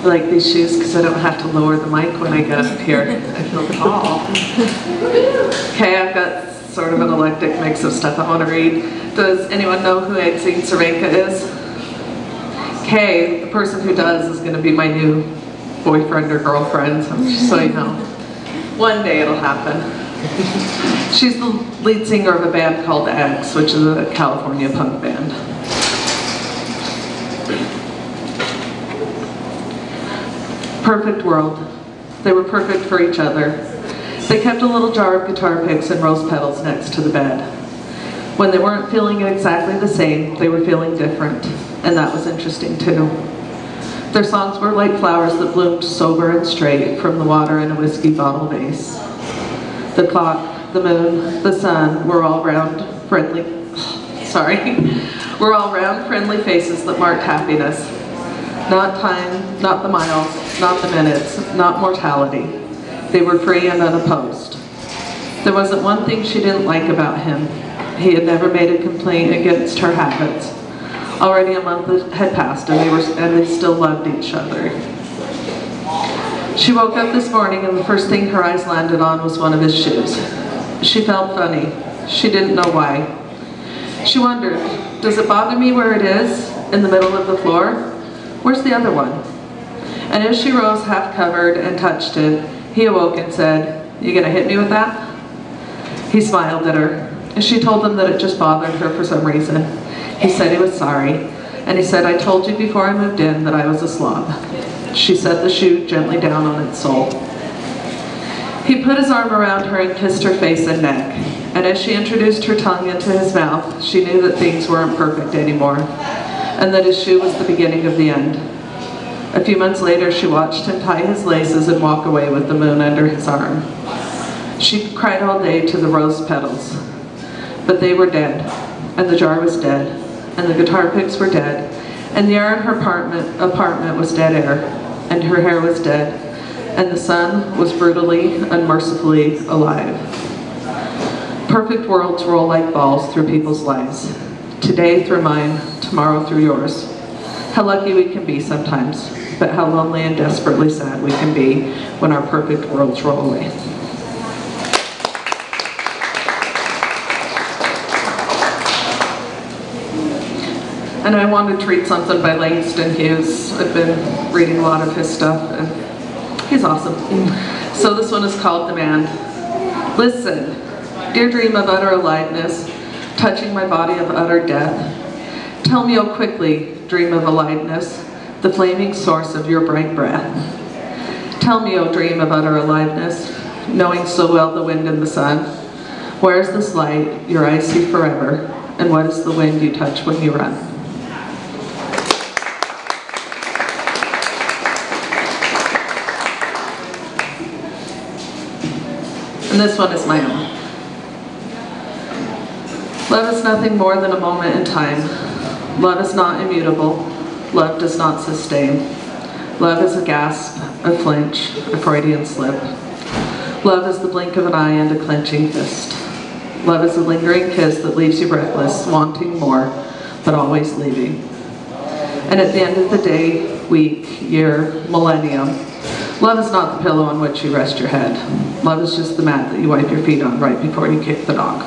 I like these shoes because I don't have to lower the mic when I get up here. I feel tall. Okay, I've got sort of an eclectic mix of stuff I want to read. Does anyone know who Exene Cervenka is? Okay, the person who does is going to be my new boyfriend or girlfriend, just so you know. One day it'll happen. She's the lead singer of a band called X, which is a California punk band. Perfect world. They were perfect for each other. They kept a little jar of guitar picks and rose petals next to the bed. When they weren't feeling exactly the same, they were feeling different, and that was interesting too. Their songs were like flowers that bloomed sober and straight from the water in a whiskey bottle vase. The clock, the moon, the sun were all round, friendly faces that marked happiness. Not time, not the miles, not the minutes, not mortality. They were free and unopposed. There wasn't one thing she didn't like about him. He had never made a complaint against her habits. Already a month had passed and they still loved each other. She woke up this morning and the first thing her eyes landed on was one of his shoes. She felt funny. She didn't know why. She wondered, does it bother me where it is, in the middle of the floor? Where's the other one? And as she rose half covered and touched it, he awoke and said, "You gonna hit me with that?" He smiled at her. She told him that it just bothered her for some reason. He said he was sorry, and he said, "I told you before I moved in that I was a slob." She set the shoe gently down on its sole. He put his arm around her and kissed her face and neck, and as she introduced her tongue into his mouth, she knew that things weren't perfect anymore, and that his shoe was the beginning of the end. A few months later, she watched him tie his laces and walk away with the moon under his arm. She cried all day to the rose petals, but they were dead, and the jar was dead, and the guitar picks were dead, and the air in her apartment was dead air, and her hair was dead, and the sun was brutally, unmercifully alive. Perfect worlds roll like balls through people's lives. Today through mine, tomorrow through yours. How lucky we can be sometimes, but how lonely and desperately sad we can be when our perfect worlds roll away. And I wanted to read something by Langston Hughes. I've been reading a lot of his stuff, and he's awesome. So this one is called Demand. Listen, dear dream of utter aliveness, touching my body of utter death. Tell me, oh quickly, dream of aliveness, the flaming source of your bright breath. Tell me, oh dream of utter aliveness, knowing so well the wind and the sun. Where is this light your eyes see forever, and what is the wind you touch when you run? And this one is my own. Love is nothing more than a moment in time. Love is not immutable. Love does not sustain. Love is a gasp, a flinch, a Freudian slip. Love is the blink of an eye and a clenching fist. Love is a lingering kiss that leaves you breathless, wanting more, but always leaving. And at the end of the day, week, year, millennium, love is not the pillow on which you rest your head. Love is just the mat that you wipe your feet on right before you kick the dog.